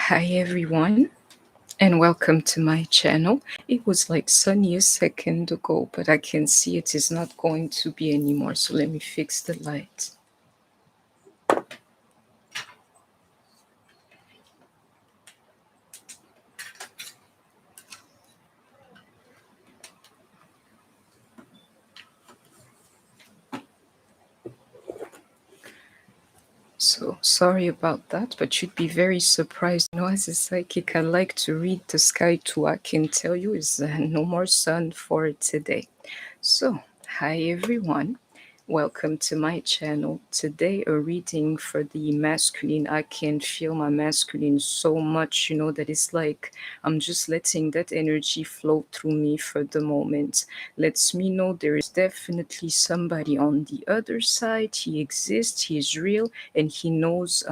Hi everyone, and welcome to my channel. It was like sunny a second ago, but I can see it is not going to be anymore, so let me fix the light. So sorry about that, but you'd be very surprised. As a psychic, I like to read the sky too. I can tell you is no more sun for today. So, hi everyone. Welcome to my channel. Today a reading for the masculine. I can feel my masculine so much, that it's like I'm just letting that energy flow through me for the moment. Lets me know there is definitely somebody on the other side. He exists, he is real, and he knows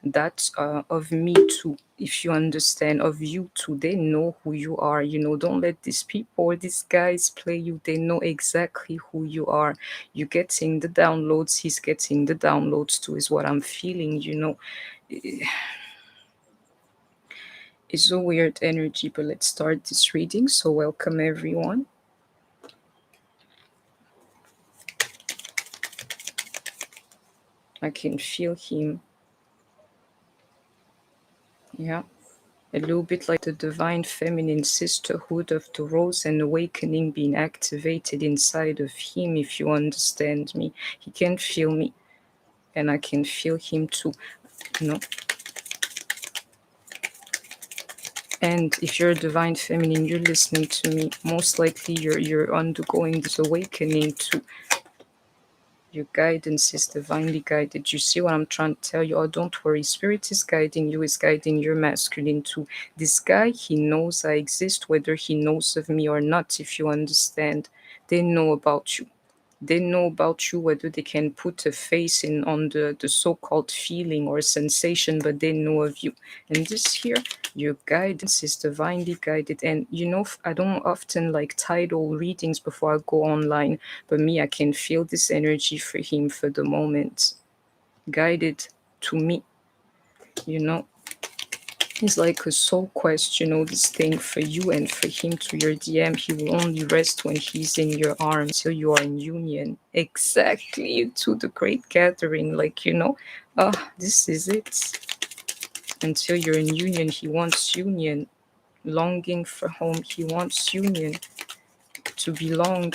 that of me too. If you understand, of you too, they know who you are. Don't let these people or these guys play you. They know exactly who you are. You're getting the downloads, he's getting the downloads too, is what I'm feeling. It's a weird energy, but let's start this reading. So welcome everyone. I can feel him. Yeah, a little bit like the divine feminine sisterhood of the rose and awakening being activated inside of him, if you understand me. He can feel me, and I can feel him too. And if you're a divine feminine, you're listening to me, most likely you're undergoing this awakening too. Your guidance is divinely guided. You see what I'm trying to tell you? Oh, don't worry. Spirit is guiding you, is guiding your masculine too. This guy, he knows I exist, whether he knows of me or not, if you understand. They know about you. They know about you, whether they can put a face in on the so-called feeling or sensation, but they know of you. And this here, your guidance is divinely guided. And I don't often like title readings before I go online, but me, I can feel this energy for him for the moment. Guided to me, you know. It's like a soul quest, this thing for you and for him to your DM. He will only rest when he's in your arms, so you are in union. Exactly, to the great gathering, this is it. Until you're in union, he wants union. Longing for home, he wants union. To belong.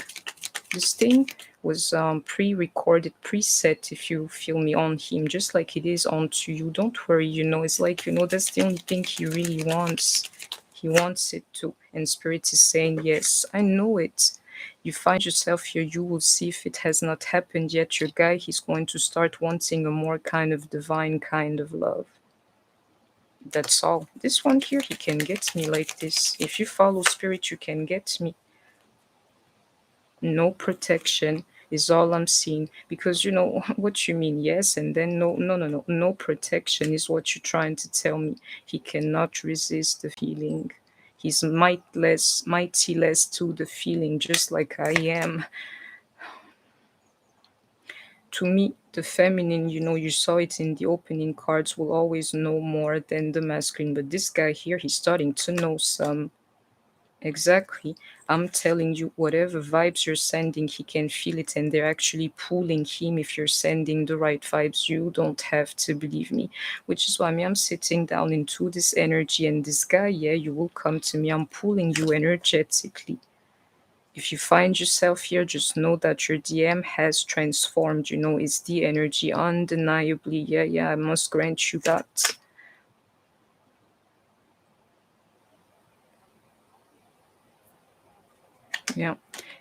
This thing was pre-recorded, preset, if you feel me, on him, just like it is onto you. Don't worry, it's like, that's the only thing he really wants. He wants it too. And Spirit is saying, yes, I know it. You find yourself here, you will see if it has not happened yet. Your guy, he's going to start wanting a more kind of divine kind of love. That's all. This one here, he can get me like this. If you follow Spirit, you can get me. No protection is all I'm seeing, because what you mean, yes, and then no protection is what you're trying to tell me. He cannot resist the feeling. He's mighty less to the feeling, just like I am. To me, the feminine, you saw it in the opening cards, will always know more than the masculine, but this guy here, he's starting to know some. Exactly. I'm telling you, whatever vibes you're sending, he can feel it, and they're actually pulling him if you're sending the right vibes. You don't have to believe me, which is why I'm sitting down into this energy, and this guy, yeah, you will come to me. I'm pulling you energetically. If you find yourself here, just know that your DM has transformed. It's the energy, undeniably. Yeah, I must grant you that. Yeah.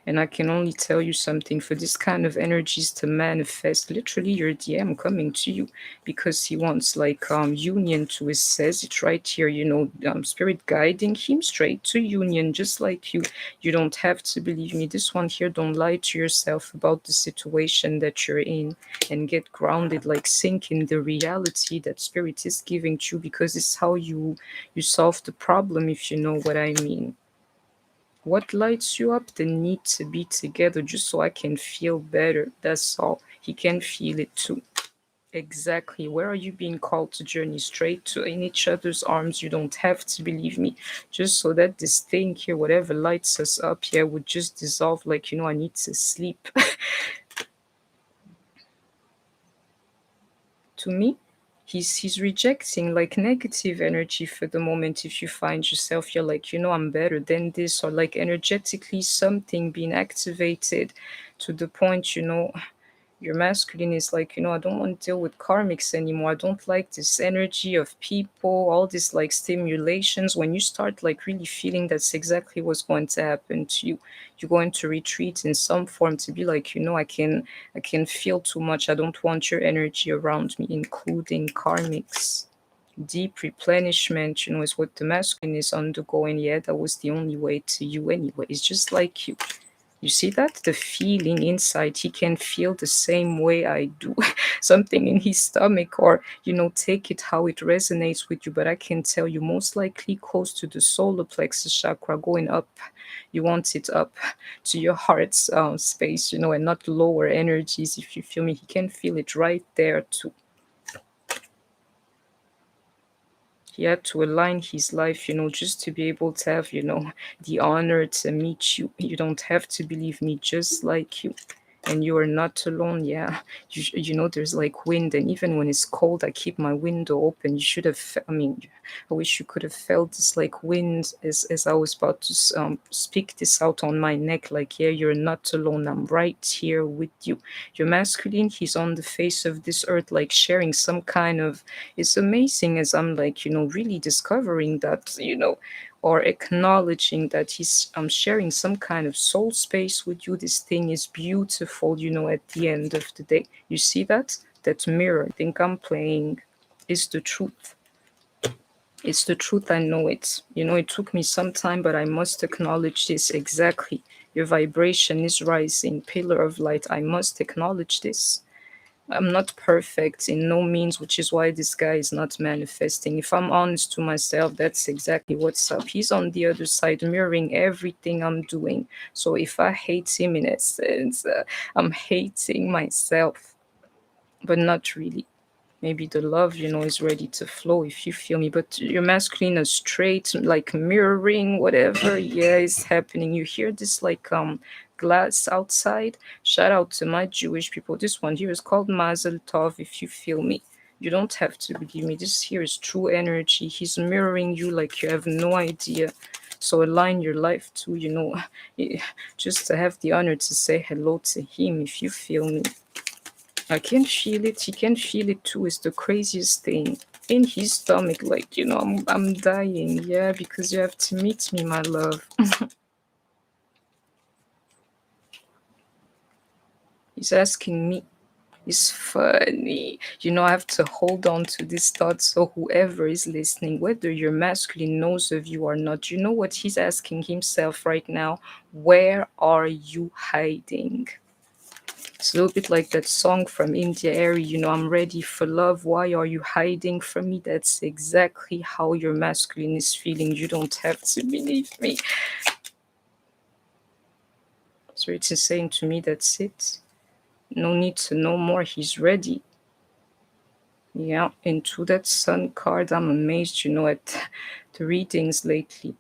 And I can only tell you something, for this kind of energies to manifest, literally your DM coming to you, because he wants like union to, it says it right here, Spirit guiding him straight to union, just like you. You don't have to believe me. This one here, don't lie to yourself about the situation that you're in, and get grounded, like sink in the reality that Spirit is giving to you, because it's how you solve the problem, if you know what I mean. What lights you up? The need to be together, just so I can feel better. That's all. He can feel it too. Exactly. Where are you being called to journey? Straight to in each other's arms. You don't have to believe me. Just so that this thing here, whatever lights us up here, would just dissolve. Like, I need to sleep. To me, he's rejecting like negative energy for the moment. If you find yourself, you're like, I'm better than this, or like energetically something being activated to the point, your masculine is like, I don't want to deal with karmics anymore. I don't like this energy of people, all this like stimulations. When you start like really feeling that's exactly what's going to happen to you, you're going to retreat in some form to be like, I can feel too much. I don't want your energy around me, including karmics. Deep replenishment, is what the masculine is undergoing. Yeah, that was the only way to you anyway. It's just like you see that? The feeling inside, he can feel the same way I do. Something in his stomach, or, take it how it resonates with you. But I can tell you, most likely close to the solar plexus chakra, going up. You want it up to your heart's space, and not lower energies, if you feel me. He can feel it right there too. He had to align his life, just to be able to have, the honor to meet you. You don't have to believe me, just like you. And you are not alone. Yeah, there's like wind, and even when it's cold, I keep my window open. You should have. I mean, I wish you could have felt this like wind as I was about to speak this out on my neck. Like, yeah, you're not alone. I'm right here with you. Your masculine, he's on the face of this earth, like sharing some kind of. It's amazing as I'm like, really discovering that, or acknowledging that he's sharing some kind of soul space with you. This thing is beautiful, at the end of the day. You see that? That mirror I think I'm playing is the truth. It's the truth, I know it. It took me some time, but I must acknowledge this exactly. Your vibration is rising, pillar of light. I must acknowledge this. I'm not perfect in no means, which is why this guy is not manifesting. If I'm honest to myself, that's exactly what's up. He's on the other side, mirroring everything I'm doing. So if I hate him, in essence, I'm hating myself, but not really. Maybe the love, is ready to flow, if you feel me. But your masculine is straight, like mirroring whatever, yeah, is happening. You hear this like glass outside. Shout out to my Jewish people. This one here is called Mazel Tov, if you feel me. You don't have to believe me. This here is true energy. He's mirroring you like you have no idea. So align your life to, just to have the honor to say hello to him, if you feel me. I can feel it. He can feel it too. It's the craziest thing in his stomach. Like, I'm dying. Yeah, because you have to meet me, my love. He's asking me. It's funny. I have to hold on to this thought. So whoever is listening, whether your masculine knows of you or not, you know what he's asking himself right now? Where are you hiding? It's a little bit like that song from India, Aries, I'm ready for love. Why are you hiding from me? That's exactly how your masculine is feeling. You don't have to believe me. So it's saying to me, that's it. No need to know more. He's ready. Yeah, into that sun card, I'm amazed, at the readings lately.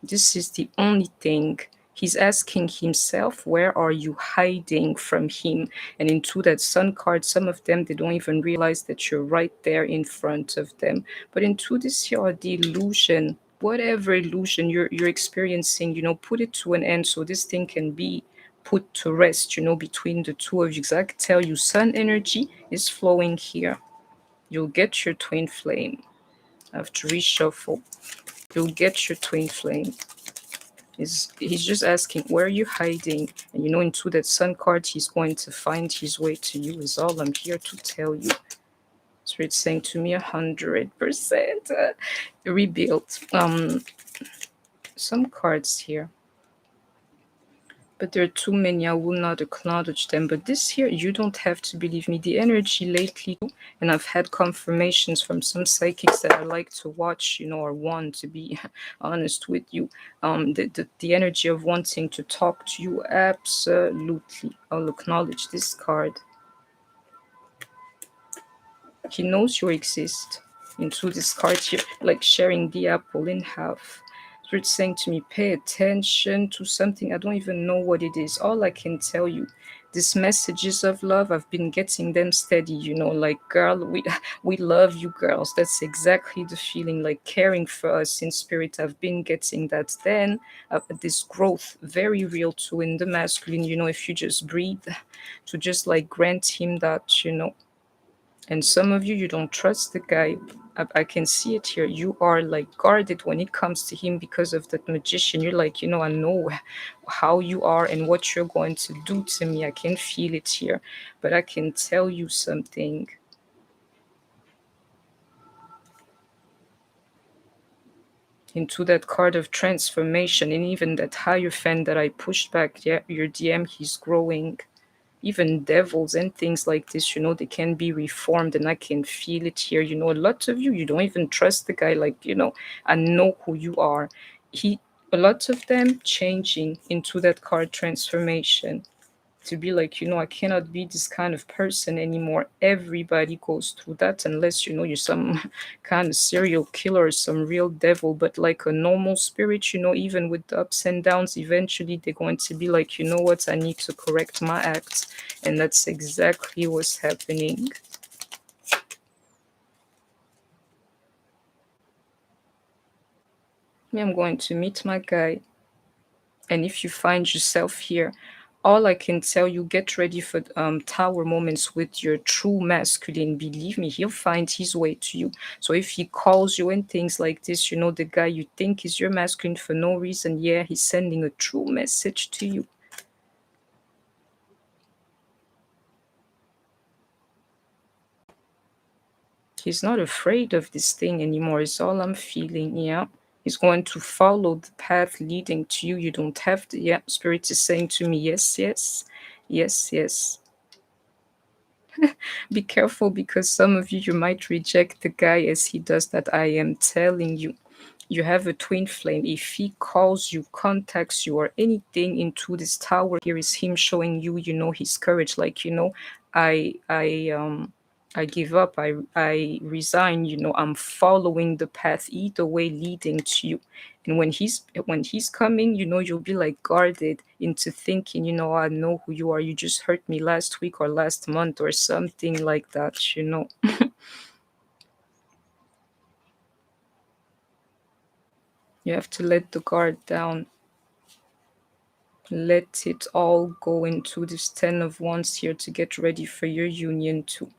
This is the only thing. He's asking himself, where are you hiding from him? And into that sun card, some of them, they don't even realize that you're right there in front of them. But into this here, the illusion, whatever illusion you're experiencing, put it to an end so this thing can be put to rest, between the two of you. Because I can tell you, sun energy is flowing here. You'll get your twin flame. I have to reshuffle. You'll get your twin flame. He's just asking, where are you hiding? And into that sun card, he's going to find his way to you, is all I'm here to tell you. So it's saying to me 100% rebuilt. Some cards here, but there are too many. I will not acknowledge them. But this here, you don't have to believe me. The energy lately, and I've had confirmations from some psychics that I like to watch, or want to be honest with you. The energy of wanting to talk to you, absolutely. I'll acknowledge this card. He knows you exist. Into this card here, like sharing the apple in half. So it's saying to me, pay attention to something. I don't even know what it is. All I can tell you, these messages of love, I've been getting them steady, like, girl, we love you, girls. That's exactly the feeling, like caring for us in spirit. I've been getting that. Then this growth, very real too in the masculine, if you just breathe, to just like grant him that. And some of you don't trust the guy. I can see it here. You are like guarded when it comes to him because of that magician. You're like, I know how you are and what you're going to do to me. I can feel it here. But I can tell you something. Into that card of transformation, and even that Hierophant that I pushed back, yeah, your DM, he's growing. Even devils and things like this, they can be reformed, and I can feel it here. A lot of you don't even trust the guy. Like, I know who you are. A lot of them changing into that card transformation to be like, I cannot be this kind of person anymore. Everybody goes through that, unless you're some kind of serial killer or some real devil. But like a normal spirit, even with the ups and downs, eventually they're going to be like, you know what, I need to correct my acts. And that's exactly what's happening. Me, I'm going to meet my guy. And if you find yourself here, all I can tell you, get ready for tower moments with your true masculine. Believe me, he'll find his way to you. So if he calls you and things like this, the guy you think is your masculine for no reason, yeah, he's sending a true message to you. He's not afraid of this thing anymore, is all I'm feeling, yeah. He's going to follow the path leading to you. You don't have to, yeah. Spirit is saying to me, yes, yes, yes, yes. Be careful, because some of you might reject the guy as he does that. I am telling you. You have a twin flame. If he calls you, contacts you, or anything into this tower, here is him showing you, his courage. Like, I give up. I resign. I'm following the path either way leading to you. And when he's coming, you'll be like guarded into thinking, I know who you are. You just hurt me last week or last month or something like that. You have to let the guard down. Let it all go into this 10 of Wands here to get ready for your union too.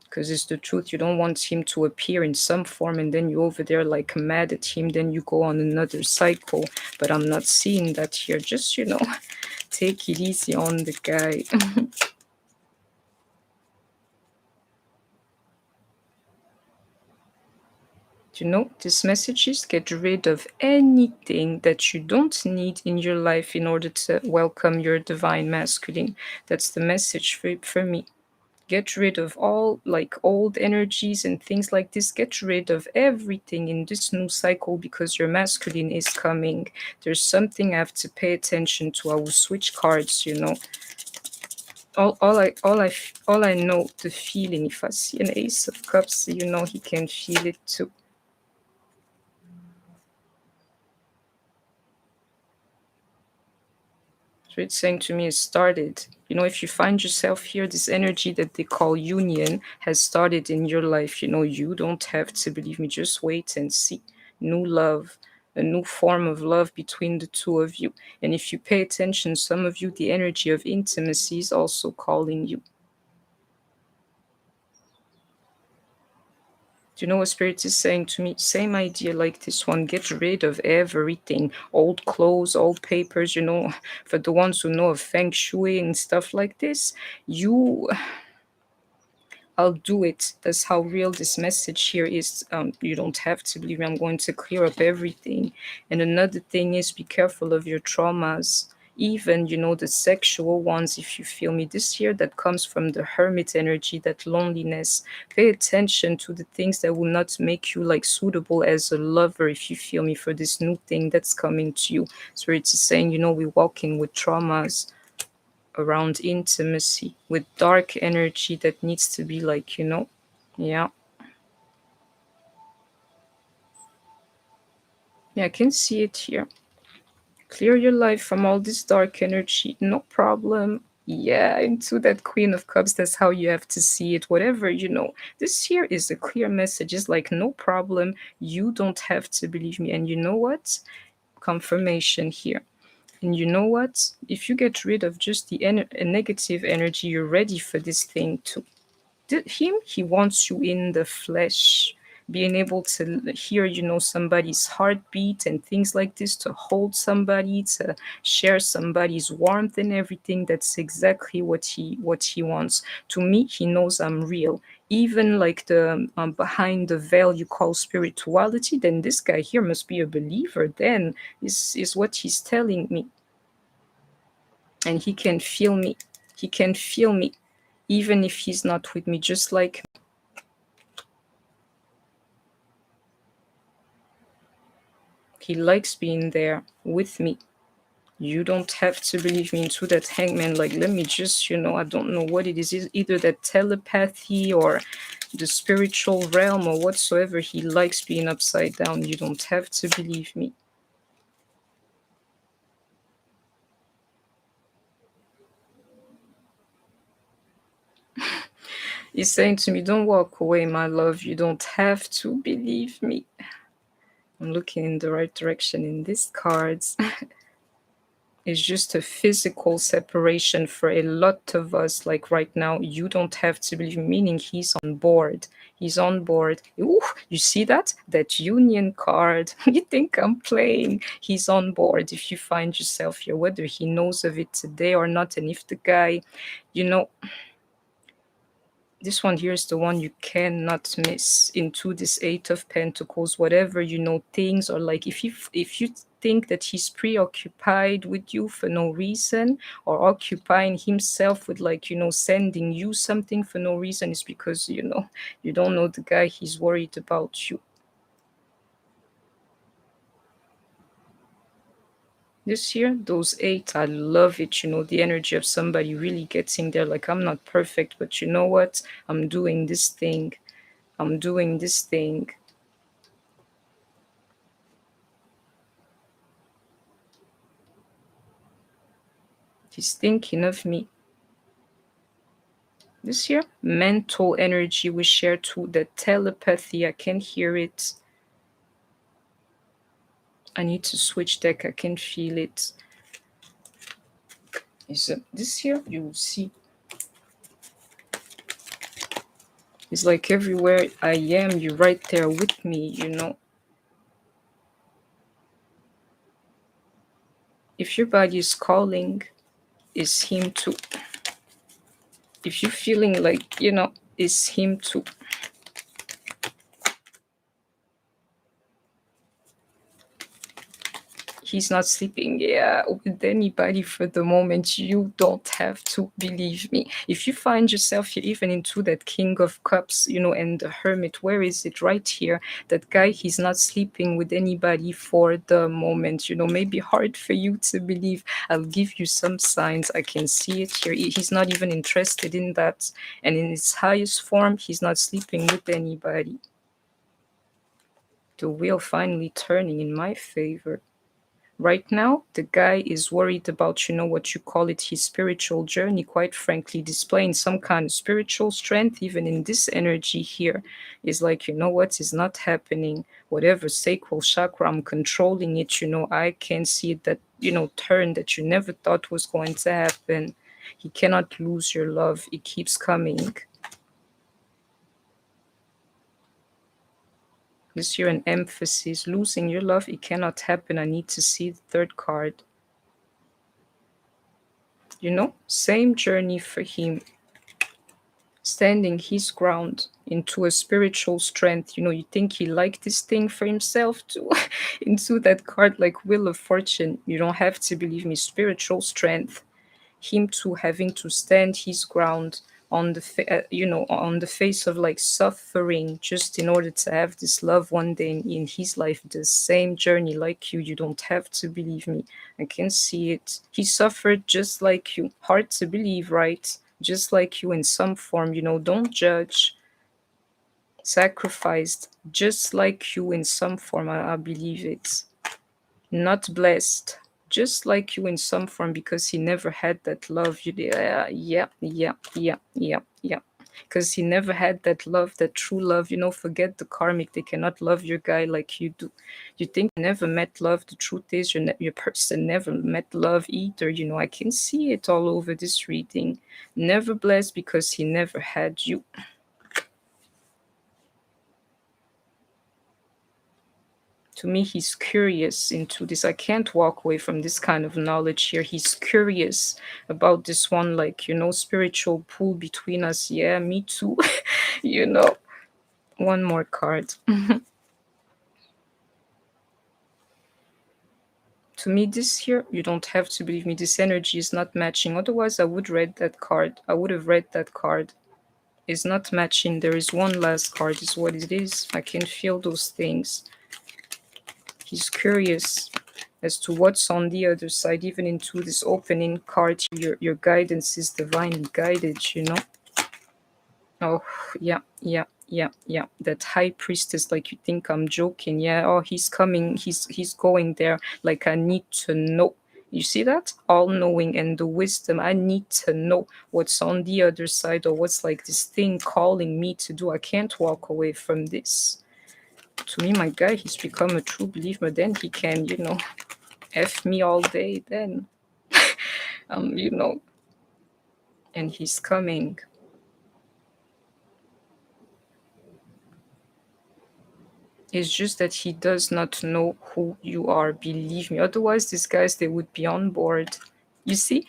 Because it's the truth. You don't want him to appear in some form and then you over there like mad at him. Then you go on another cycle. But I'm not seeing that here. Just, take it easy on the guy. This message is get rid of anything that you don't need in your life in order to welcome your divine masculine. That's the message for me. Get rid of all like old energies and things like this. Get rid of everything in this new cycle, because your masculine is coming. There's something I have to pay attention to. I will switch cards. All I know, the feeling. If I see an Ace of Cups, he can feel it too. So it's saying to me, it started. If you find yourself here, this energy that they call union has started in your life. You don't have to believe me. Just wait and see. New love, a new form of love between the two of you. And if you pay attention, some of you, the energy of intimacy is also calling you. Do you know what Spirit is saying to me? Same idea like this one. Get rid of everything. Old clothes, old papers, for the ones who know of Feng Shui and stuff like this. I'll do it. That's how real this message here is. You don't have to believe me. I'm going to clear up everything. And another thing is, be careful of your traumas. Even, the sexual ones, if you feel me this year, that comes from the hermit energy, that loneliness. Pay attention to the things that will not make you like suitable as a lover, if you feel me, for this new thing that's coming to you. So it's saying, we're walking with traumas around intimacy, with dark energy that needs to be like, Yeah. Yeah, I can see it here. Clear your life from all this dark energy, no problem. Yeah, into that Queen of Cups, that's how you have to see it. Whatever, this here is a clear message. It's like, no problem. You don't have to believe me. And you know what? Confirmation here. And you know what? If you get rid of just the negative energy, you're ready for this thing too. Him, he wants you in the flesh, being able to hear somebody's heartbeat and things like this, to hold somebody, to share somebody's warmth and everything. That's exactly what he wants. To me, he knows I'm real, even like the behind the veil you call spirituality. Then this guy here must be a believer, then is what he's telling me. And he can feel me, even if he's not with me, just like he likes being there with me. You don't have to believe me into that hangman. Like, let me just, I don't know what it is. It's either that telepathy or the spiritual realm or whatsoever. He likes being upside down. You don't have to believe me. He's saying to me, don't walk away, my love. You don't have to believe me. I'm looking in the right direction in these cards. It's just a physical separation for a lot of us. Like right now, you don't have to believe, meaning he's on board. He's on board. Ooh, you see that? That union card. You think I'm playing? He's on board. If you find yourself here, whether he knows of it today or not, and if the guy, you know, this one here is the one you cannot miss into this Eight of Pentacles. Whatever, things are like, if you think that he's preoccupied with you for no reason, or occupying himself with, like, sending you something for no reason, is because you don't know the guy. He's worried about you. This year, those eight, I love it. The energy of somebody really getting there. Like, I'm not perfect, but you know what? I'm doing this thing. I'm doing this thing. He's thinking of me. This year, mental energy we share too. The telepathy, I can hear it. I need to switch deck. I can feel it. This year, you will see. It's like everywhere I am, you're right there with me. If your body is calling, it's him too. If you're feeling like, it's him too. He's not sleeping, with anybody for the moment. You don't have to believe me. If you find yourself here, even into that King of Cups, and the Hermit, where is it? Right here. That guy, he's not sleeping with anybody for the moment. Maybe hard for you to believe. I'll give you some signs. I can see it here. He's not even interested in that. And in its highest form, he's not sleeping with anybody. The wheel finally turning in my favor. Right now, the guy is worried about, what you call it, his spiritual journey, quite frankly, displaying some kind of spiritual strength, even in this energy here. Is like, what is not happening? Whatever sacral chakra, I'm controlling it, I can see it, that, turn that you never thought was going to happen. He cannot lose your love. It keeps coming. This year, an emphasis, losing your love, it cannot happen. I need to see the third card. Same journey for him, standing his ground into a spiritual strength. You think he liked this thing for himself too. Into that card, like Wheel of Fortune, you don't have to believe me, spiritual strength. Him too having to stand his ground on on the face of, like, suffering, just in order to have this love one day in his life. The same journey like you don't have to believe me. I can see it. He suffered just like you. Hard to believe, right? Just like you in some form. Don't judge. sacrificed, just like you in some form. I believe it. Not blessed, just like you in some form, because he never had that love. Yeah. Because he never had that love, that true love. Forget the karmic. They cannot love your guy like you do. You think you never met love. The truth is, your person never met love either. I can see it all over this reading. Never blessed because he never had you. To me, he's curious into this. I can't walk away from this kind of knowledge here. He's curious about this one, like, spiritual pull between us. Yeah, me too. you know. One more card. To me, this here, you don't have to believe me. This energy is not matching. Otherwise, I would read that card. I would have read that card. It's not matching. There is one last card, is what it is. I can feel those things. He's curious as to what's on the other side, even into this opening card. Your guidance is divinely guided. Oh, yeah. That high priestess, like, you think I'm joking. Yeah, oh, he's coming. He's going there. Like, I need to know. You see that? All knowing and the wisdom. I need to know what's on the other side, or what's like this thing calling me to do. I can't walk away from this. To me, my guy, he's become a true believer. Then he can, F me all day then. And he's coming. It's just that he does not know who you are, believe me. Otherwise, these guys, they would be on board. You see,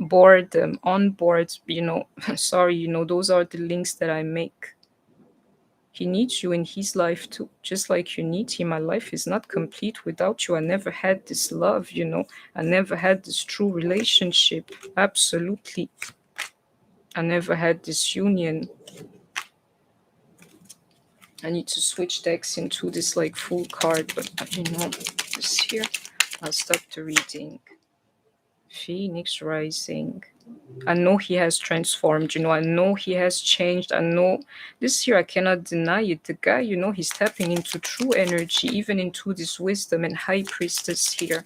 board, on board, sorry, those are the links that I make. He needs you in his life too, just like you need him. My life is not complete without you. I never had this love, I never had this true relationship. Absolutely. I never had this union. I need to switch decks into this like full card, but this here, I'll stop the reading. Phoenix Rising. I know he has transformed, I know he has changed. I know this year, I cannot deny it. The guy, he's tapping into true energy, even into this wisdom and high priestess here.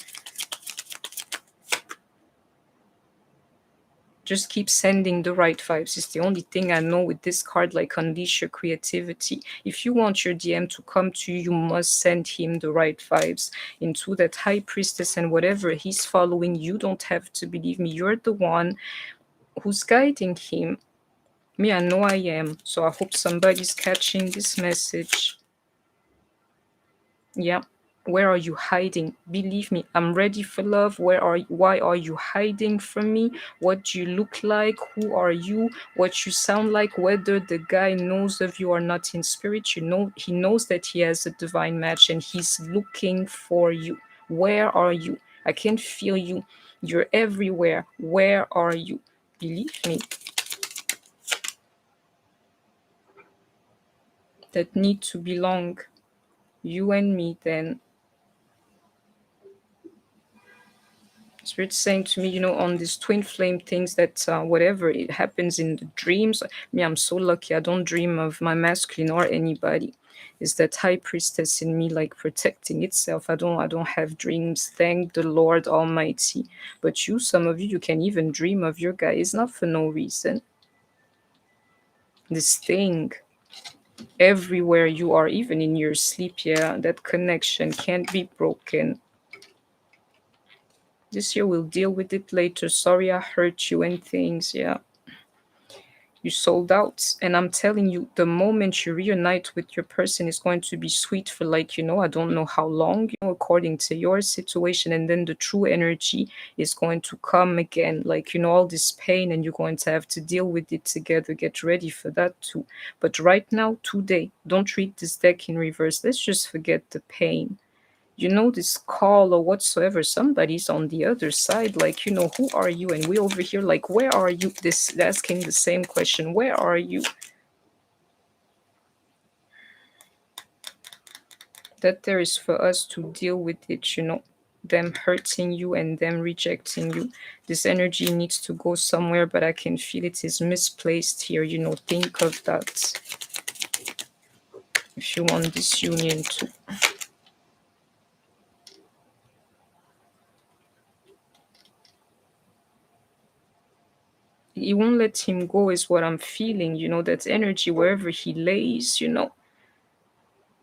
Just keep sending the right vibes. It's the only thing I know with this card, like, unleash your creativity. If you want your DM to come to you, you must send him the right vibes into that high priestess, and whatever he's following, you don't have to believe me. You're the one who's guiding him. Me, I know I am. So I hope somebody's catching this message. Yeah. Where are you hiding? Believe me, I'm ready for love. Why are you hiding from me? What do you look like? Who are you? What you sound like? Whether the guy knows of you or not in spirit, he knows that he has a divine match and he's looking for you. Where are you? I can feel you. You're everywhere. Where are you? Believe me. That need to belong. You and me, then. Spirit's saying to me, on these twin flame things, that whatever it happens in the dreams, me, I'm so lucky. I don't dream of my masculine or anybody. It's that high priestess in me, like, protecting itself. I don't have dreams. Thank the Lord Almighty. But some of you can even dream of your guy. It's not for no reason. This thing, everywhere you are, even in your sleep, yeah, that connection can't be broken. This year we'll deal with it later. Sorry I hurt you and things, yeah. You sold out. And I'm telling you, the moment you reunite with your person is going to be sweet for, like, I don't know how long, according to your situation. And then the true energy is going to come again. Like, all this pain, and you're going to have to deal with it together. Get ready for that too. But right now, today, don't read this deck in reverse. Let's just forget the pain. This call or whatsoever, somebody's on the other side, like, who are you? And we over here, like, where are you? This asking the same question, where are you? That there is for us to deal with it, them hurting you and them rejecting you. This energy needs to go somewhere, but I can feel it is misplaced here. Think of that. if you want this union to. You won't let him go is what I'm feeling, that energy wherever he lays,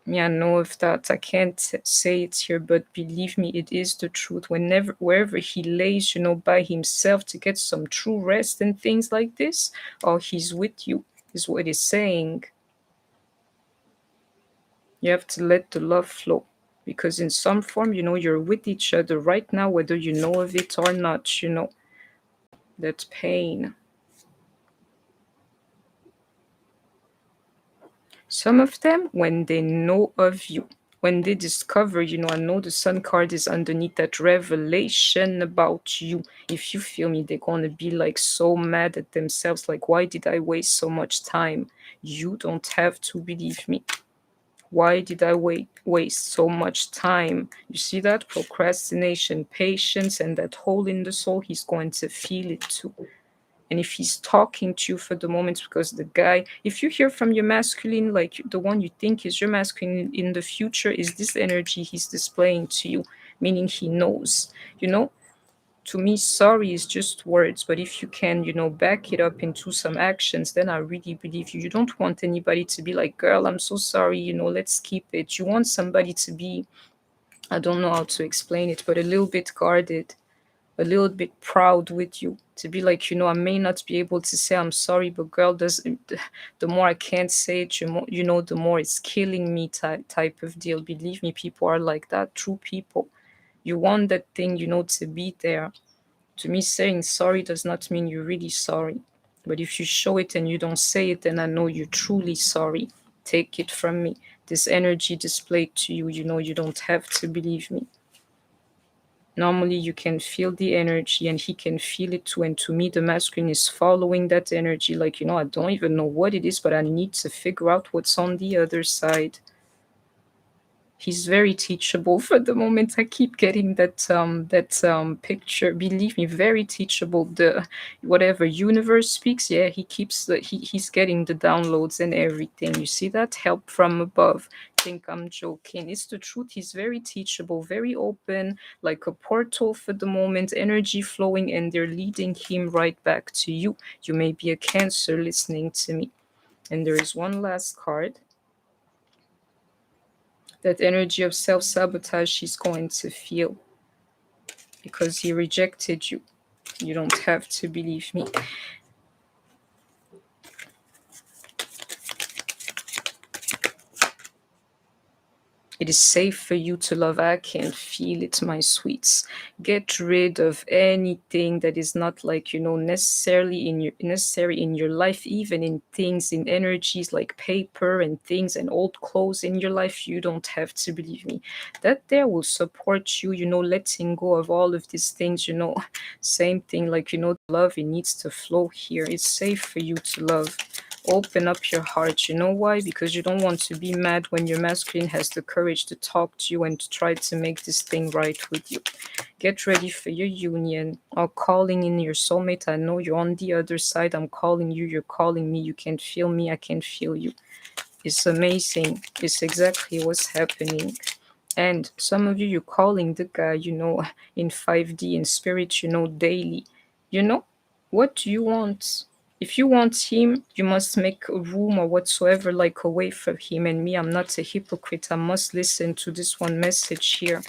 Yeah, I know if that I can't say it here, but believe me, it is the truth. Wherever he lays, by himself to get some true rest and things like this, or he's with you, is what it's saying. You have to let the love flow. Because in some form, you're with each other right now, whether you know of it or not, that pain. Some of them, when they know of you, when they discover, I know the sun card is underneath that revelation about you. If you feel me, they're going to be like so mad at themselves. Like, why did I waste so much time? You don't have to believe me. Why did I waste so much time? You see that? Procrastination, patience, and that hole in the soul, he's going to feel it too. And if he's talking to you for the moment, because the guy, if you hear from your masculine, like the one you think is your masculine in the future, is this energy he's displaying to you, meaning he knows, to me, sorry is just words, but if you can, back it up into some actions, then I really believe you. You don't want anybody to be like, girl, I'm so sorry, let's keep it. You want somebody to be, I don't know how to explain it, but a little bit guarded, a little bit proud with you, to be like, I may not be able to say I'm sorry, but girl, the more I can't say it, the more it's killing me type of deal. Believe me, people are like that, true people. You want that thing, to be there. To me, saying sorry does not mean you're really sorry. But if you show it and you don't say it, then I know you're truly sorry. Take it from me. This energy displayed to you, you don't have to believe me. Normally, you can feel the energy and he can feel it too. And to me, the masculine is following that energy. Like, I don't even know what it is, but I need to figure out what's on the other side. He's very teachable for the moment. I keep getting that picture. Believe me, very teachable. The whatever universe speaks, yeah, he's getting the downloads and everything. You see that help from above. Think I'm joking? It's the truth. He's very teachable, very open, like a portal for the moment. Energy flowing, and they're leading him right back to you. You may be a Cancer listening to me. And there is one last card. That energy of self-sabotage she's going to feel because he rejected you. You don't have to believe me. It is safe for you to love. I can feel it, my sweets. Get rid of anything that is not like, necessary in your life, even in things, in energies like paper and things and old clothes in your life. You don't have to believe me. That there will support you, letting go of all of these things, same thing like, love, it needs to flow here. It's safe for you to love. Open up your heart. You know why? Because you don't want to be mad when your masculine has the courage to talk to you and to try to make this thing right with you. Get ready for your union or calling in your soulmate. I know you're on the other side. I'm calling you. You're calling me. You can feel me. I can feel you. It's amazing. It's exactly what's happening. And some of you, you're calling the guy, in 5D, in spirit, daily. What do you want? If you want him, you must make a room or whatsoever, like away from him. And me, I'm not a hypocrite. I must listen to this one message here,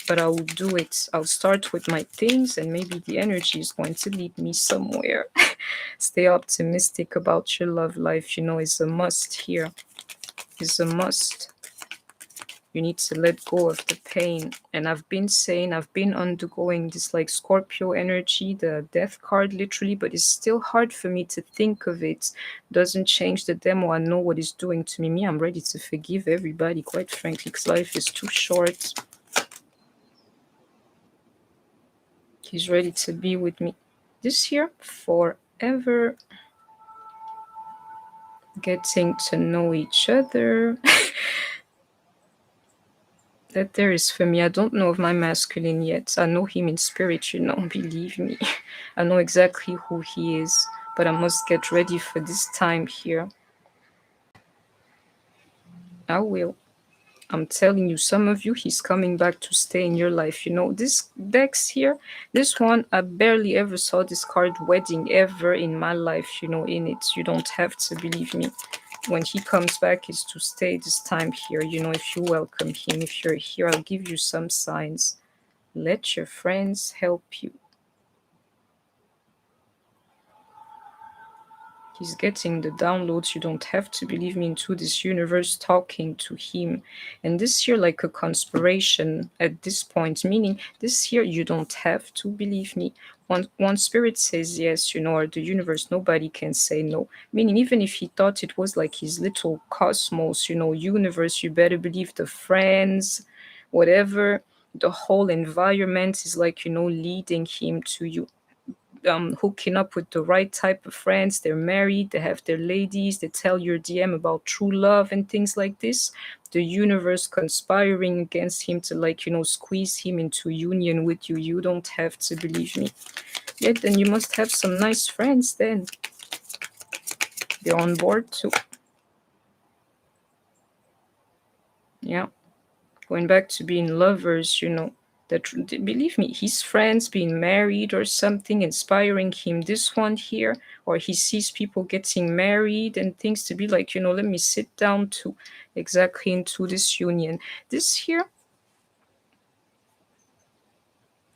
but I will do it. I'll start with my things, and maybe the energy is going to lead me somewhere. Stay optimistic about your love life. It's a must here. It's a must. You need to let go of the pain. And I've been undergoing this like Scorpio energy, the death card literally, but it's still hard for me to think of it. Doesn't change the demo. I know what it's doing to me. I'm ready to forgive everybody, quite frankly, because life is too short. He's ready to be with me. This year, forever. Getting to know each other. That there is for me. I don't know of my masculine yet. I know him in spirit, believe me. I know exactly who he is, but I must get ready for this time here. I will. I'm telling you, some of you, he's coming back to stay in your life. You know, this Dex here, this one, I barely ever saw this card wedding ever in my life, you know, in it. You don't have to believe me. When he comes back, is to stay this time here. You know, if you welcome him, if you're here, I'll give you some signs. Let your friends help you. He's getting the downloads. You don't have to believe me, into this universe talking to him. And this here, like a conspiration at this point, meaning this here, you don't have to believe me. One spirit says yes, you know, or the universe, nobody can say no. Meaning, even if he thought it was like his little cosmos, you know, universe, you better believe the friends, whatever, the whole environment is like, you know, leading him to you, hooking up with the right type of friends. They're married, they have their ladies, they tell your DM about true love and things like this. The universe conspiring against him to, like, you know, squeeze him into union with you. You don't have to believe me. Yet then you must have some nice friends then. They're on board too. Yeah. Going back to being lovers, you know, that, believe me, his friends being married or something inspiring him, this one here, or he sees people getting married and things, to be like, you know, let me sit down to exactly into this union. This here,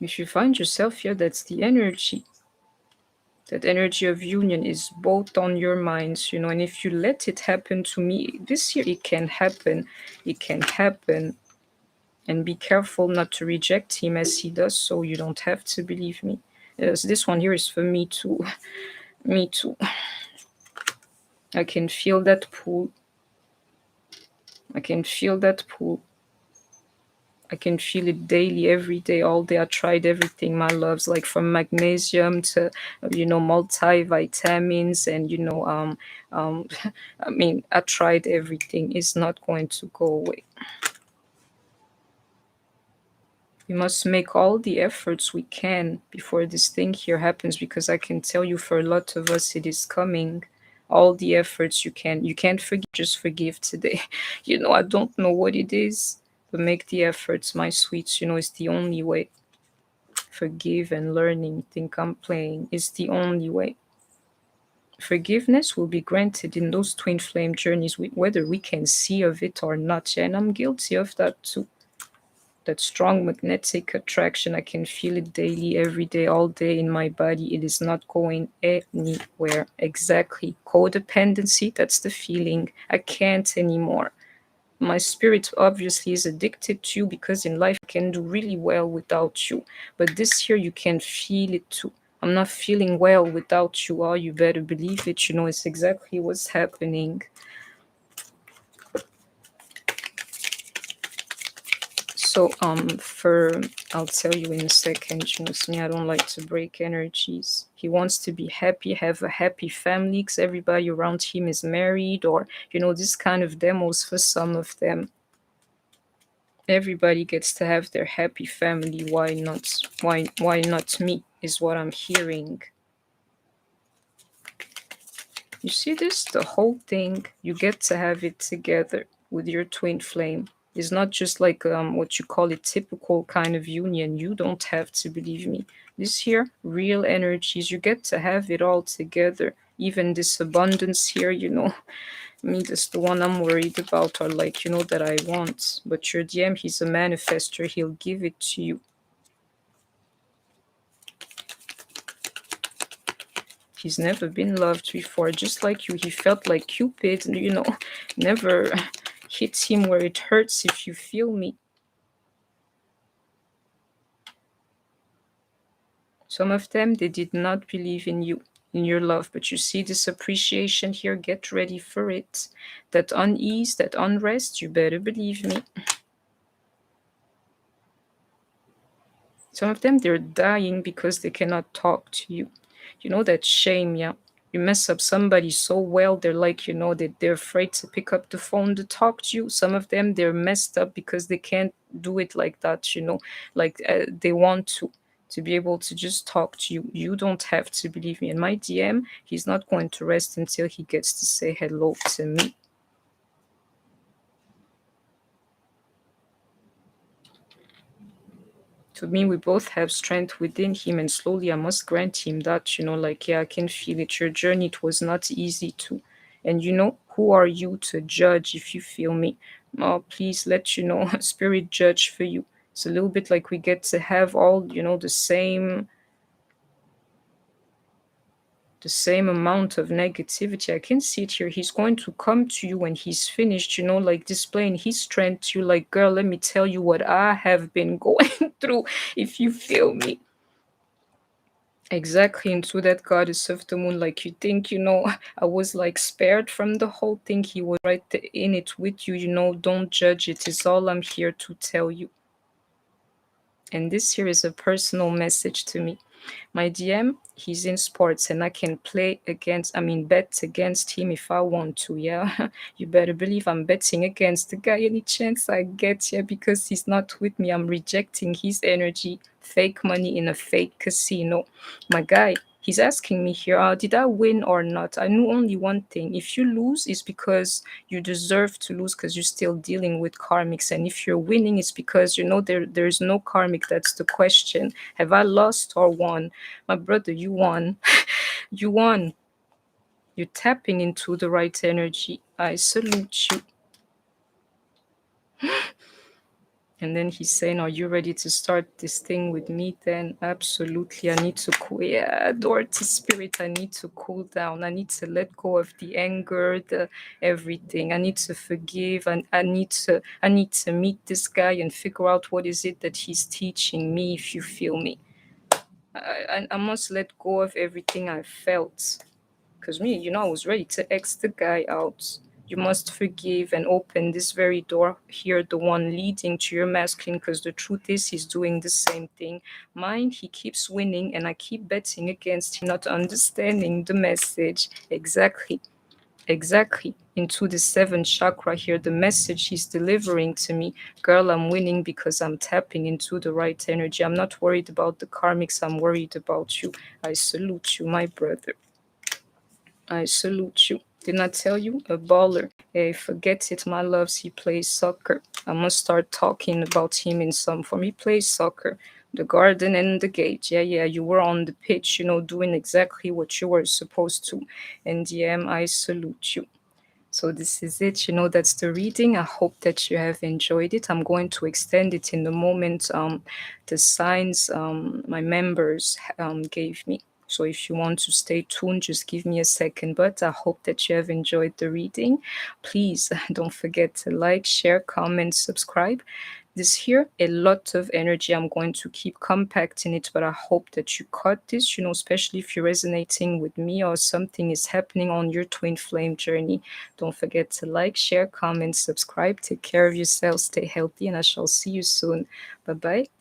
if you find yourself here, that's the energy. That energy of union is both on your minds, you know, and if you let it happen to me this year, it can happen. It can happen. And be careful not to reject him as he does, so you don't have to believe me. Yes, this one here is for me too. Me too. I can feel that pull. I can feel that pull. I can feel it daily, every day, all day. I tried everything, my loves, like from magnesium to, you know, multivitamins, and, you know, I mean, I tried everything. It's not going to go away. We must make all the efforts we can before this thing here happens, because I can tell you, for a lot of us, it is coming. All the efforts you can. You can't forgive, just forgive today. You know, I don't know what it is, but make the efforts, my sweets. You know, it's the only way. Forgive and learning, think I'm playing, is the only way. Forgiveness will be granted in those twin flame journeys, whether we can see of it or not. Yeah, and I'm guilty of that too. That strong magnetic attraction, I can feel it daily, every day, all day in my body. It is not going anywhere. Exactly. Codependency, that's the feeling. I can't anymore. My spirit obviously is addicted to you, because in life I can do really well without you. But this here, you can feel it too. I'm not feeling well without you. Oh, you better believe it. You know, it's exactly what's happening. So for I'll tell you in a second, you know, me, I don't like to break energies. He wants to be happy, have a happy family, because everybody around him is married, or, you know, this kind of demos for some of them. Everybody gets to have their happy family. Why not? Why not me, is what I'm hearing. You see this? The whole thing, you get to have it together with your twin flame. It's not just like what you call it, typical kind of union. You don't have to believe me. This here, real energies, you get to have it all together. Even this abundance here, you know. I mean, that's the one I'm worried about, or like, you know, that I want. But your DM, he's a manifester. He'll give it to you. He's never been loved before, just like you. He felt like Cupid, you know, never hits him where it hurts, if you feel me. Some of them, they did not believe in you, in your love, but you see this appreciation here. Get ready for it. That unease, that unrest, you better believe me. Some of them, they're dying because they cannot talk to you. You know, that shame, yeah. You mess up somebody so well, they're like, you know, that they're afraid to pick up the phone to talk to you. Some of them, they're messed up because they can't do it like that, you know, like they want to be able to just talk to you. You don't have to believe me. And my DM, he's not going to rest until he gets to say hello to me. To me, we both have strength within him, and slowly I must grant him that, like, yeah, I can feel it. Your journey, it was not easy too. And who are you to judge if you feel me? Oh, please let spirit judge for you. It's a little bit like we get to have all, the same amount of negativity. I can see it here. He's going to come to you when he's finished, like displaying his strength to you, like, girl, let me tell you what I have been going through, if you feel me. Exactly, into that goddess of the moon, like, you think, I was like spared from the whole thing. He was right in it with you, don't judge it, is all I'm here to tell you. And this here is a personal message to me. My DM, he's in sports and I can bet against him if I want to, yeah. You better believe I'm betting against the guy any chance I get, yeah, because he's not with me. I'm rejecting his energy. Fake money in a fake casino. My guy, he's asking me here, did I win or not? I knew only one thing. If you lose, it's because you deserve to lose because you're still dealing with karmics. And if you're winning, it's because there's no karmic. That's the question. Have I lost or won? My brother, you won. You won. You're tapping into the right energy. I salute you. And then he's saying, are you ready to start this thing with me then? Absolutely. I need to cool. Yeah, door to spirit. I need to cool down. I need to let go of the anger, the everything. I need to forgive. And I need to meet this guy and figure out what is it that he's teaching me, if you feel me. I must let go of everything I felt. Because me, I was ready to X the guy out. You must forgive and open this very door here, the one leading to your masculine, because the truth is he's doing the same thing. Mine, he keeps winning and I keep betting against him, not understanding the message. Exactly. Exactly. Into the seventh chakra here, the message he's delivering to me. Girl, I'm winning because I'm tapping into the right energy. I'm not worried about the karmics. I'm worried about you. I salute you, my brother. I salute you. Didn't I tell you? A baller. Hey, forget it, my loves. He plays soccer. I must start talking about him in some form. He plays soccer. The garden and the gate. Yeah, yeah, you were on the pitch, doing exactly what you were supposed to. And DM, I salute you. So this is it. That's the reading. I hope that you have enjoyed it. I'm going to extend it in the moment the signs my members gave me. So if you want to stay tuned, just give me a second. But I hope that you have enjoyed the reading. Please don't forget to like, share, comment, subscribe. This here, a lot of energy. I'm going to keep compacting it, but I hope that you caught this, especially if you're resonating with me or something is happening on your twin flame journey. Don't forget to like, share, comment, subscribe. Take care of yourself, stay healthy, and I shall see you soon. Bye bye.